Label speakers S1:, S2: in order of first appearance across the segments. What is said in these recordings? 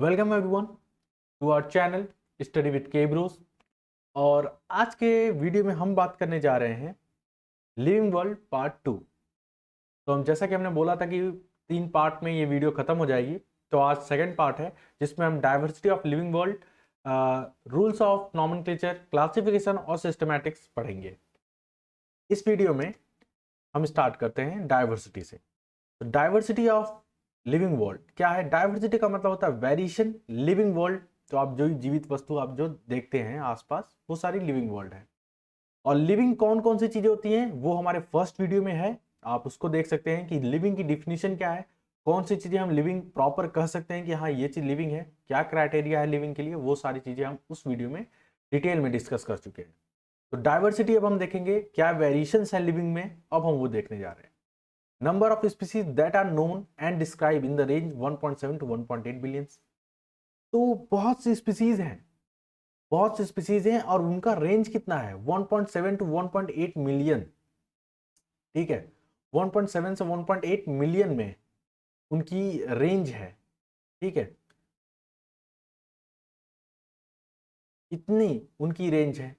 S1: Welcome everyone to our channel study with K bros. और आज के वीडियो में हम बात करने जा रहे हैं लिविंग वर्ल्ड पार्ट 2। तो हम जैसा कि हमने बोला था कि 3 पार्ट में ये वीडियो खत्म हो जाएगी, तो आज सेकंड पार्ट है जिसमें हम diversity of living world, rules of nomenclature, classification और सिस्टमैटिक्स पढ़ेंगे। इस वीडियो में हम स्टार्ट करते हैं डाइवर्सिटी से। तो डाइवर्सिटी ऑफ लिविंग वर्ल्ड क्या है? डाइवर्सिटी का मतलब होता है वेरिएशन। लिविंग वर्ल्ड तो आप जो जीवित वस्तु आप जो देखते हैं आसपास वो सारी लिविंग वर्ल्ड है। और लिविंग कौन कौन सी चीजें होती हैं वो हमारे फर्स्ट वीडियो में है, आप उसको देख सकते हैं कि लिविंग की डिफिनीशन क्या है, कौन सी चीजें हम लिविंग प्रॉपर कह सकते हैं कि हाँ ये चीज लिविंग है, क्या क्राइटेरिया है लिविंग के लिए, वो सारी चीजें हम उस वीडियो में डिटेल में डिस्कस कर चुके हैं। तो डाइवर्सिटी अब हम देखेंगे, क्या वेरिएशंस है लिविंग में, अब हम वो देखने जा रहे हैं। Number of species that are known and described in the range 1.7 to 1.8 billions। तो बहुत सी स्पीसीज हैं और उनका रेंज कितना है? 1.7 to 1.8 मिलियन। ठीक है, 1.7 से 1.8 मिलियन में उनकी रेंज है। ठीक है, इतनी उनकी रेंज है।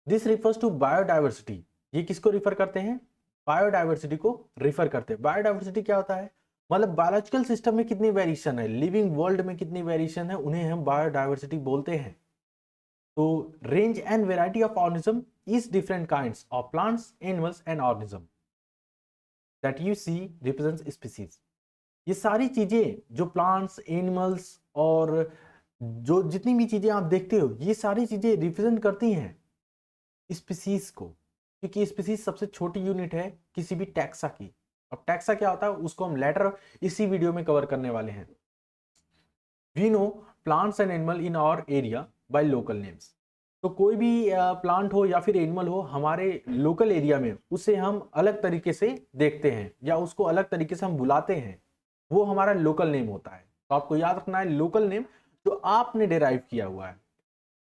S1: This refers to biodiversity. ये किसको रिफर करते हैं? बायोडाइवर्सिटी को रिफर करते हैं। बायोडाइवर्सिटी क्या होता है? मतलब बायोलॉजिकल सिस्टम में कितनी वेरिएशन है, लिविंग वर्ल्ड में कितनी वेरिएशन है, उन्हें हम बायोडाइवर्सिटी बोलते हैं। तो range and variety of organism is different kinds of plants, animals and organism that you see represents species. ये सारी चीजें जो प्लांट्स, एनिमल्स और जो जितनी भी चीजें आप देखते हो, ये सारी चीजें रिप्रेजेंट करती हैं स्पीसीज को, क्योंकि स्पीसीज सबसे छोटी यूनिट है किसी भी टैक्सा की। अब टैक्सा क्या होता है उसको हम लेटर इसी वीडियो में कवर करने वाले हैं। We know plants and animal in our area by local names. तो कोई भी प्लांट हो या फिर एनिमल हो हमारे लोकल एरिया में, उसे हम अलग तरीके से देखते हैं या उसको अलग तरीके से हम बुलाते हैं, वो हमारा लोकल नेम होता है। तो आपको याद रखना है लोकल नेम जो आपने डिराइव किया हुआ है।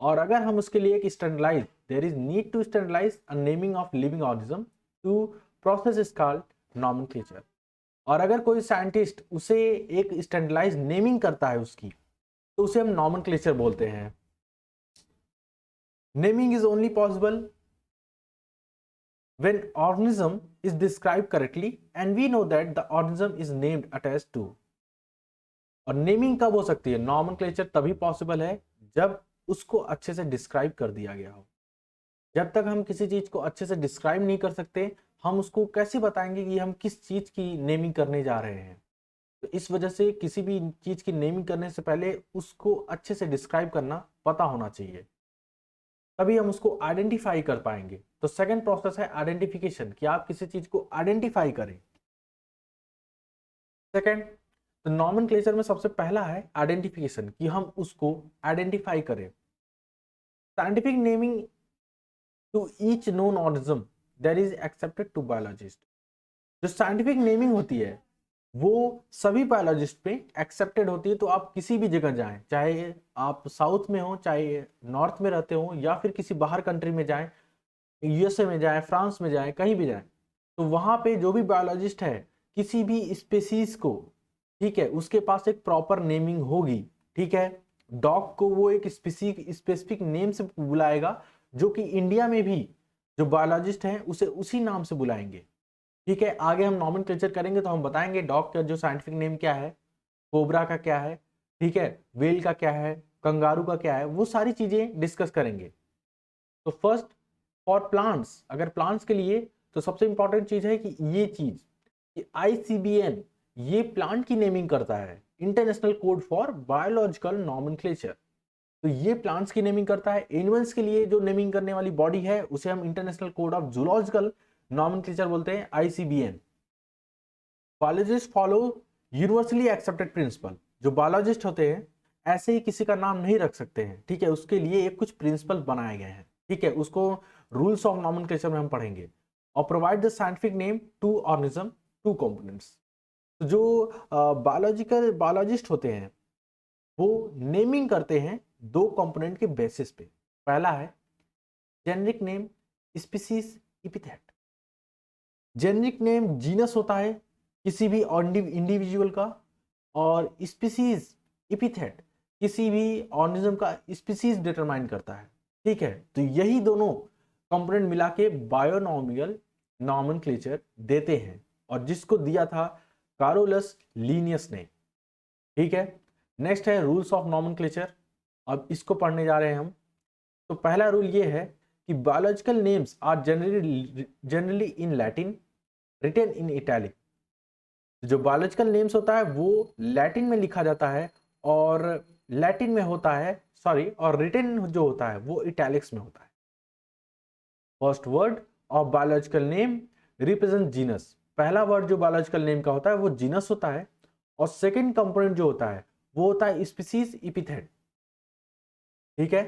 S1: और अगर हम उसके लिए एक standardize, there is need to standardize a naming of living organism to process is called nomenclature. और अगर कोई साइंटिस्ट उसे एक स्टैंडर्डाइज नेमिंग करता है उसकी, तो उसे हम नॉमेनक्लेचर बोलते हैं। Naming is only possible when organism is described correctly and we know that the organism is named attached to। और नेमिंग कब हो सकती है? नॉमेनक्लेचर तभी पॉसिबल है जब उसको अच्छे से डिस्क्राइब कर दिया गया हो। जब तक हम किसी चीज को अच्छे से डिस्क्राइब नहीं कर सकते, हम उसको कैसे बताएंगे कि हम किस चीज की नेमिंग करने जा रहे हैं? तो इस वजह से किसी भी चीज की नेमिंग करने से पहले उसको अच्छे से डिस्क्राइब करना पता होना चाहिए, तभी हम उसको आइडेंटिफाई कर पाएंगे। तो सेकंड प्रोसेस है आइडेंटिफिकेशन, कि आप किसी चीज को आइडेंटिफाई करें। सेकंड, तो नॉमेनक्लेचर में सबसे पहला है आइडेंटिफिकेशन, कि हम उसको आइडेंटिफाई करें। Scientific naming to each known organism that is accepted to biologist. जो साइंटिफिक नेमिंग होती है वो सभी बायोलॉजिस्ट पे एक्सेप्टेड होती है। तो आप किसी भी जगह जाएं, चाहे आप साउथ में हो, चाहे नॉर्थ में रहते हो, या फिर किसी बाहर कंट्री में जाएं, यूएसए में जाएं, फ्रांस में जाएं, कहीं भी जाएं, तो वहां पे जो भी बायोलॉजिस्ट है किसी भी स्पेसीज को, ठीक है, उसके पास एक प्रॉपर नेमिंग होगी। ठीक है, डॉग को वो एक स्पेसिफिक नेम से बुलाएगा, जो कि इंडिया में भी जो बायोलॉजिस्ट हैं उसे उसी नाम से बुलाएंगे। ठीक है, आगे हम नॉमेनक्लेचर करेंगे तो हम बताएंगे डॉग का जो साइंटिफिक नेम क्या है, कोबरा का क्या है, ठीक है, वेल का क्या है, कंगारू का क्या है, वो सारी चीजें डिस्कस करेंगे। तो फर्स्ट, फॉर प्लांट्स, अगर प्लांट्स के लिए तो सबसे इंपॉर्टेंट चीज है कि ये चीज कि ICBN ये प्लांट की नेमिंग करता है, international code for biological nomenclature. तो ये प्लांट्स की नेमिंग करता है। एनिमल्स के लिए जो नेमिंग करने वाली बॉडी है उसे हम international code of zoological nomenclature बोलते हैं, ICBN। Biologist follow universally accepted principal. जो बायोलॉजिस्ट होते हैं ऐसे ही किसी का नाम नहीं रख सकते हैं, ठीक है, उसके लिए एक कुछ प्रिंसिपल बनाए गए हैं। ठीक है, उसको रूल्स ऑफ नॉमेनक्लेचर में हम पढ़ेंगे। और provide the scientific name to organism, to components. जो बायोलॉजिस्ट होते हैं वो नेमिंग करते हैं 2 कंपोनेंट के बेसिस पे। पहला है generic name, species, epithet. Generic name genus होता है किसी भी इंडिविजुअल का, और स्पीसीज एपिथेट किसी भी ऑर्गेनिज्म का स्पीसीज डिटरमाइन करता है, ठीक है। तो यही दोनों कंपोनेंट मिला के बायोनॉमियल नॉमेनक्लेचर देते हैं, और जिसको दिया था कारोलस लीनियस ने, ठीक है। नेक्स्ट है रूल्स ऑफ नॉमेनक्लेचर, अब इसको पढ़ने जा रहे हैं हम। तो पहला रूल ये है कि biological names are generally in Latin written in italic. जो बायोलॉजिकल नेम्स होता है वो लैटिन में लिखा जाता है, और लैटिन में होता है और रिटन जो होता है वो इटैलिक्स में होता है। First word of biological name represent genus, पहला वर्ड जो बायोलॉजिकल नेम का होता है वो जीनस होता है, और सेकंड कंपोनेंट जो होता है वो होता है स्पीसीज एपिथेट, ठीक है।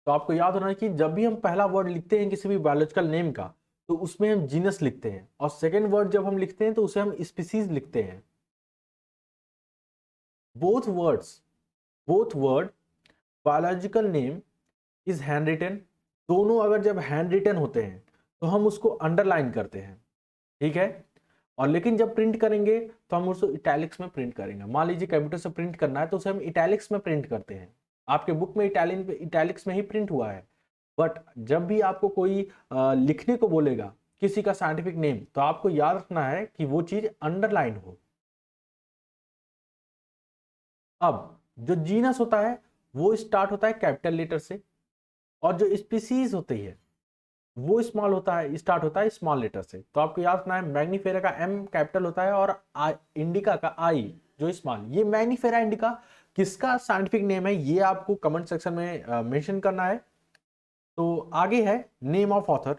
S1: तो आपको याद होना कि जब भी हम पहला वर्ड लिखते हैं किसी भी बायोलॉजिकल नेम का, तो उसमें हम जीनस लिखते हैं, और सेकंड वर्ड जब हम लिखते हैं तो उसे हम स्पीसीज लिखते हैं। Both word biological name is hand written, दोनों अगर जब हैंड रिटन होते हैं तो हम उसको अंडरलाइन करते हैं, ठीक है। और लेकिन जब प्रिंट करेंगे तो हम उसको इटैलिक्स में प्रिंट करेंगे। मान लीजिए कंप्यूटर से प्रिंट करना है तो उसे हम इटैलिक्स में प्रिंट करते हैं। आपके बुक में इटैलिक्स में ही प्रिंट हुआ है, बट जब भी आपको कोई लिखने को बोलेगा किसी का साइंटिफिक नेम, तो आपको याद रखना है कि वो चीज अंडरलाइन हो। अब जो जीनस होता है वो स्टार्ट होता है कैपिटल लेटर से, और जो स्पीसीज होती है वो स्मॉल होता है, स्टार्ट होता है स्मॉल लेटर से। तो आपको याद रखना है मैग्नीफेरा का एम कैपिटल होता है, और इंडिका का आई जो स्मॉल। ये मैग्नीफेरा इंडिका किसका साइंटिफिक नेम है ये आपको कमेंट सेक्शन में मेंशन करना है। तो आगे है नेम ऑफ ऑथर।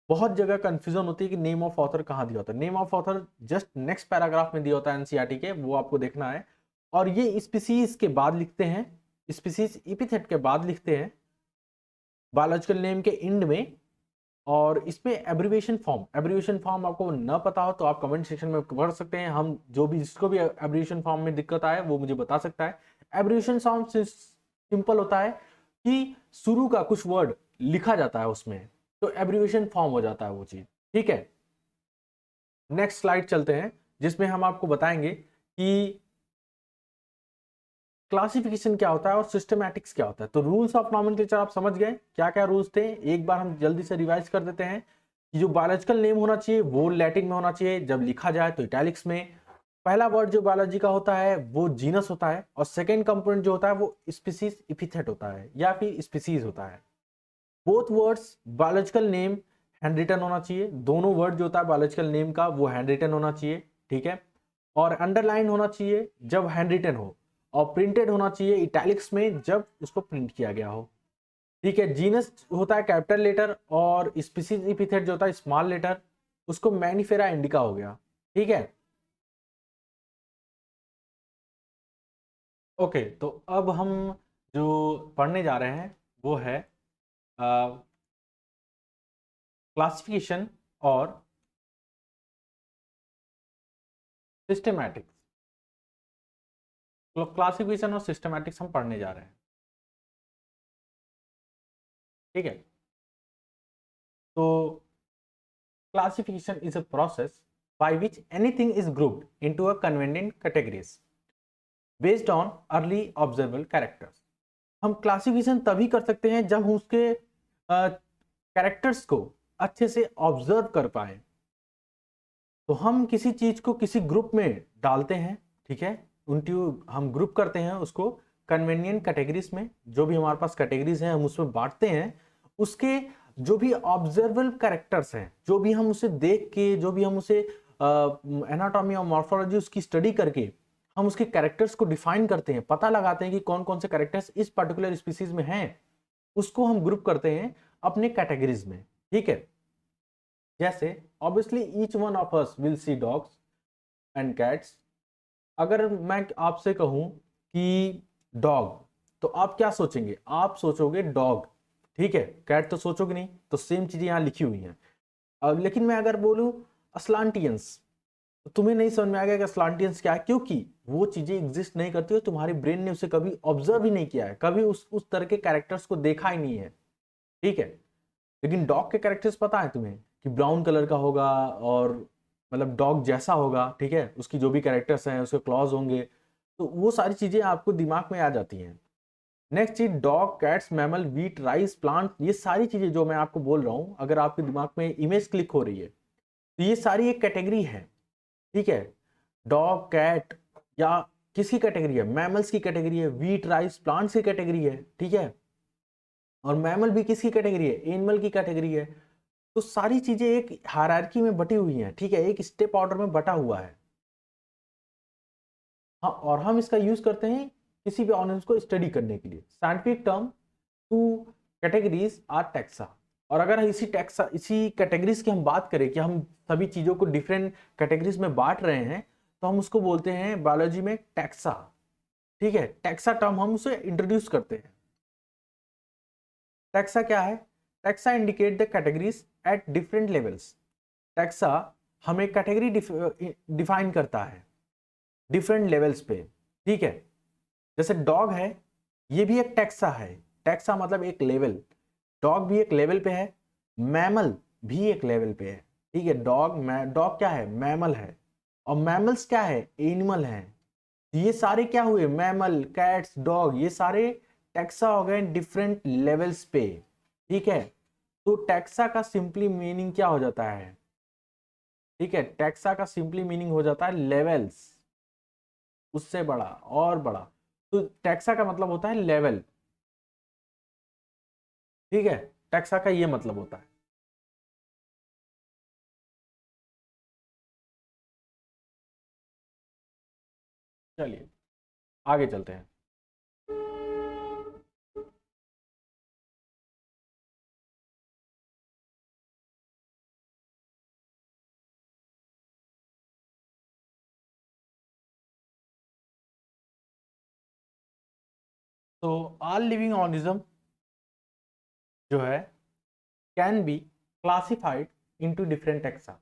S1: बहुत जगह कंफ्यूजन होती है कि नेम ऑफ ऑथर कहाँ दिया होता है। Name of author just next paragraph में दिया होता है एनसीईआरटी के, वो आपको देखना है। और ये स्पीसीज के बाद लिखते हैं, स्पीसीज एपिथेट के बाद लिखते हैं बायोलॉजिकल नेम के एंड में। और इसमें एब्रिविएशन फॉर्म आपको न पता हो तो आप कमेंट सेक्शन में पढ़ सकते हैं। हम जो भी जिसको भी एब्रिविएशन फॉर्म में दिक्कत आए वो मुझे बता सकता है। एब्रिविएशन फॉर्म सिंपल होता है कि शुरू का कुछ वर्ड लिखा जाता है उसमें, तो एब्रिविएशन फॉर्म हो जाता है वो चीज, ठीक है। नेक्स्ट स्लाइड चलते हैं, जिसमें हम आपको बताएंगे कि क्लासिफिकेशन क्या होता है और सिस्टमैटिक्स क्या होता है। तो रूल्स ऑफ नॉमेनक्लेचर आप समझ गए क्या क्या रूल्स थे। एक बार हम जल्दी से रिवाइज कर देते हैं कि जो बायोलॉजिकल नेम होना चाहिए वो लैटिन में होना चाहिए, जब लिखा जाए तो इटैलिक्स में। पहला वर्ड जो बायोलॉजी का होता है वो जीनस होता है, और सेकेंड कंपोनेंट जो होता है वो स्पीसीज एपिथेट होता है या फिर स्पीसीज होता है। Both words biological name hand written होना चाहिए, दोनों वर्ड जो होता है बायोलॉजिकल नेम का वो हैंड रिटन होना चाहिए, ठीक है। और अंडरलाइन होना चाहिए जब हैंड रिटन हो, और प्रिंटेड होना चाहिए इटैलिक्स में जब उसको प्रिंट किया गया हो, ठीक है। जीनस होता है कैपिटल लेटर, और स्पीसीज एपिथेट जो होता है स्मॉल लेटर, उसको मैग्नीफेरा इंडिका हो गया, ठीक है। ओके, तो अब हम जो पढ़ने जा रहे हैं वो है क्लासिफिकेशन और सिस्टमैटिक्स। तो क्लासिफिकेशन और सिस्टमैटिक्स हम पढ़ने जा रहे हैं, ठीक है। तो classification is a process by which anything is grouped into a convenient categories based on early observable characters। हम क्लासिफिकेशन तभी कर सकते हैं जब हम उसके कैरेक्टर्स को अच्छे से ऑब्जर्व कर पाए। तो हम किसी चीज को किसी ग्रुप में डालते हैं, ठीक है, उनकी हम ग्रुप करते हैं उसको कन्वेनियंट कैटेगरीज में। जो भी हमारे पास कैटेगरीज हैं हम उसमें बांटते हैं। उसके जो भी ऑब्जर्वेबल कैरेक्टर्स हैं, जो भी हम उसे देख के, जो भी हम उसे एनाटॉमी और मॉर्फोलॉजी उसकी स्टडी करके हम उसके कैरेक्टर्स को डिफाइन करते हैं, पता लगाते हैं कि कौन कौन से कैरेक्टर्स इस पर्टिकुलर स्पीसीज में हैं, उसको हम ग्रुप करते हैं अपने कैटेगरीज में, ठीक है। जैसे obviously each one of us will see dogs and cats. अगर मैं आपसे कहूं कि डॉग, तो आप क्या सोचेंगे? आप सोचोगे डॉग, ठीक है। कैट तो सोचोगे नहीं, तो सेम चीजें यहां लिखी हुई हैं। अब लेकिन मैं अगर बोलूं अस्लांटियंस, तो तुम्हें नहीं समझ में आएगा कि अस्लांटियंस क्या है, क्योंकि वो चीजें एग्जिस्ट नहीं करती हो, तुम्हारे ब्रेन ने उसे कभी ऑब्जर्व ही नहीं किया है, कभी उस तरह के कैरेक्टर्स को देखा ही नहीं है, ठीक है। लेकिन डॉग के कैरेक्टर्स पता है तुम्हें कि ब्राउन कलर का होगा, और मतलब डॉग जैसा होगा, ठीक है। उसकी जो भी कैरेक्टर्स हैं, उसके क्लॉज होंगे, तो वो सारी चीजें आपको दिमाग में आ जाती हैं। नेक्स्ट चीज dog, cats, mammal, wheat, rice, plant, ये सारी चीजें जो मैं आपको बोल रहा हूँ, अगर आपके दिमाग में इमेज क्लिक हो रही है तो ये सारी एक कैटेगरी है, ठीक है। डॉग, कैट या किसकी कैटेगरी है? मैमल्स की कैटेगरी है। व्हीट, राइस, प्लांट्स की कैटेगरी है, ठीक है। और मैमल भी किसकी कैटेगरी है? एनिमल की कैटेगरी है। तो सारी चीजें एक हायरार्की में बटी हुई हैं, ठीक है, एक स्टेप ऑर्डर में बटा हुआ है। हाँ, और हम इसका यूज करते हैं किसी भी ऑर्गेनिज्म को स्टडी करने के लिए। Scientific term to categories are taxa. और अगर इसी कैटेगरीज की हम बात करें कि हम सभी चीजों को डिफरेंट कैटेगरीज में बांट रहे हैं, तो हम उसको बोलते हैं बायोलॉजी में टैक्सा, ठीक है। टैक्सा टर्म हम उसे इंट्रोड्यूस करते हैं। टैक्सा क्या है? Taxa indicate the categories at different levels. Taxa हमें कैटेगरी डिफाइन करता है डिफरेंट लेवल्स पे, ठीक है। जैसे डॉग है, ये भी एक टैक्सा है। टैक्सा मतलब एक लेवल। डॉग भी एक लेवल पे है, मैमल भी एक लेवल पे है, ठीक है। डॉग क्या है? मैमल है। और मैमल्स क्या है? एनिमल है। ये सारे क्या हुए? मैमल, कैट्स, डॉग, ये सारे टैक्सा हो गए डिफरेंट लेवल्स पे, ठीक है। तो टैक्सा का सिंपली मीनिंग क्या हो जाता है? ठीक है, टैक्सा का सिंपली मीनिंग हो जाता है लेवल्स, उससे बड़ा और बड़ा। तो टैक्सा का मतलब होता है लेवल, ठीक है। टैक्सा का ये मतलब होता है। चलिए आगे चलते हैं। तो ऑल लिविंग ऑर्गेनिज्म जो है can be classified into different taxa.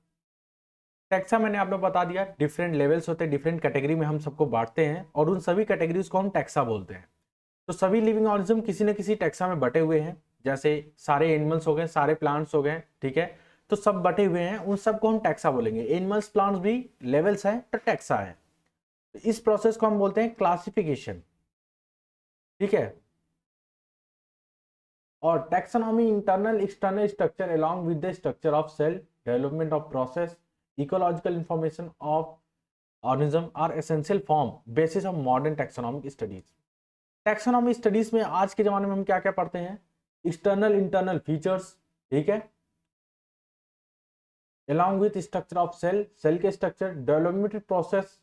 S1: Taxa मैंने आपको बता दिया, डिफरेंट लेवल्स होते हैं, डिफरेंट कैटेगरी में हम सबको बांटते हैं और उन सभी कैटेगरीज को हम टैक्सा बोलते हैं। तो सभी लिविंग ऑर्गेनिज्म किसी न किसी टैक्सा में बटे हुए हैं। जैसे सारे एनिमल्स हो गए, सारे प्लांट्स हो गए, ठीक है। तो सब बटे हुए हैं, उन सबको हम टैक्सा बोलेंगे। एनिमल्स, प्लांट्स भी लेवल्स हैं तो टैक्सा है। तो इस प्रोसेस को हम बोलते हैं क्लासिफिकेशन, ठीक है। और taxonomy internal external structure along with the structure of cell development of process ecological information of organism are essential form basis of modern taxonomic studies। Taxonomy studies में आज के जमाने में हम क्या क्या पढ़ते हैं? एक्सटर्नल इंटरनल फीचर्स, ठीक है, along with structure of cell, cell के structure, development process,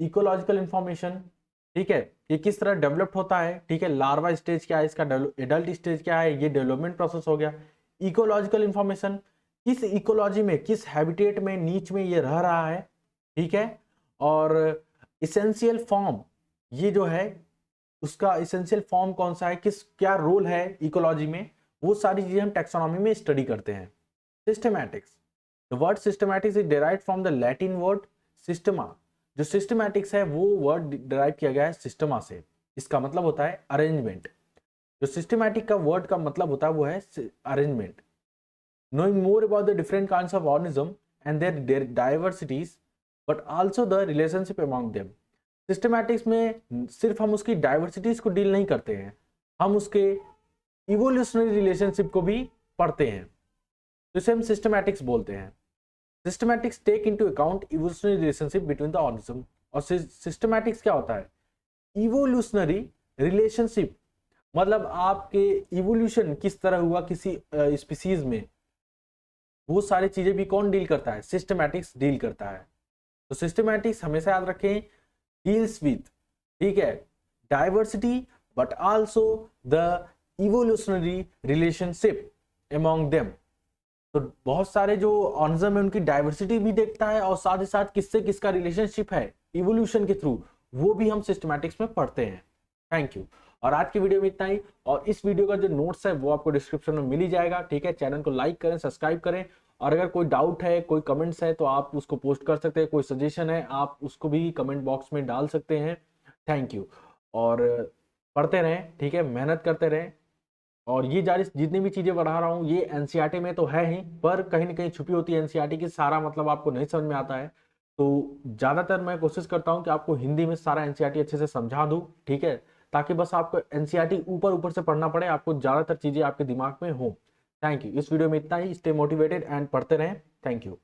S1: ecological information, ठीक है, ये किस तरह डेवलप्ड होता है, ठीक है। लार्वा स्टेज क्या है इसका, एडल्ट स्टेज क्या है, ये डेवलपमेंट प्रोसेस हो गया। इकोलॉजिकल इंफॉर्मेशन, किस इकोलॉजी में, किस हैबिटेट में, नीच में ये रह रहा है, ठीक है। और इसेंशियल फॉर्म, ये जो है उसका इसेंशियल फॉर्म कौन सा है, क्या रोल है इकोलॉजी में, वो सारी चीजें हम टैक्सोनॉमी में स्टडी करते हैं। Systematics, the word systematics is derived from the Latin word systema. जो सिस्टमैटिक्स है वो वर्ड डिराइव किया गया है सिस्टमा से। इसका मतलब होता है अरेंजमेंट। जो सिस्टमैटिक का वर्ड का मतलब होता है वो है arrangement. Knowing more about the different kinds of organism and their diversities but also the relationship among them. Systematics में सिर्फ हम उसकी डाइवर्सिटीज को डील नहीं करते हैं, हम उसके इवोल्यूशनरी रिलेशनशिप को भी पढ़ते हैं, तो इसे हम सिस्टमैटिक्स बोलते हैं। Systematics take into account evolutionary relationship between the organism. और सिस्टमैटिक्स क्या होता है? इवोल्यूशनरी रिलेशनशिप, मतलब आपके इवोल्यूशन किस तरह हुआ किसी स्पीसीज में, वो सारी चीजें भी कौन डील करता है? सिस्टमैटिक्स डील करता है। तो सिस्टमैटिक्स हमेशा याद रखें डील्स विथ, ठीक है, diversity but also the evolutionary relationship among them. तो बहुत सारे जो ऑर्गेनिज्म है उनकी डाइवर्सिटी भी देखता है और साथ ही साथ किससे किसका रिलेशनशिप है इवोल्यूशन के थ्रू, वो भी हम सिस्टमैटिक्स में पढ़ते हैं। Thank you. और आज की वीडियो में इतना ही, और इस वीडियो का जो नोट्स है वो आपको डिस्क्रिप्शन में मिल ही जाएगा, ठीक है। चैनल को लाइक करें, सब्सक्राइब करें, और अगर कोई डाउट है, कोई कमेंट्स है तो आप उसको पोस्ट कर सकते हैं, कोई सजेशन है आप उसको भी कमेंट बॉक्स में डाल सकते हैं। Thank you. और पढ़ते रहें, ठीक है, मेहनत करते रहें। और ये जितनी भी चीजें बढ़ा रहा हूँ ये एनसीईआरटी में तो है ही, पर कहीं ना कहीं छुपी होती है एनसीईआरटी की, सारा मतलब आपको नहीं समझ में आता है। तो ज़्यादातर मैं कोशिश करता हूँ कि आपको हिंदी में सारा एनसीईआरटी अच्छे से समझा दूँ, ठीक है, ताकि बस आपको एनसीईआरटी ऊपर ऊपर से पढ़ना पड़े, आपको ज़्यादातर चीज़ें आपके दिमाग में हो। Thank you. इस वीडियो में इतना ही। स्टे मोटिवेटेड एंड पढ़ते रहें। Thank you.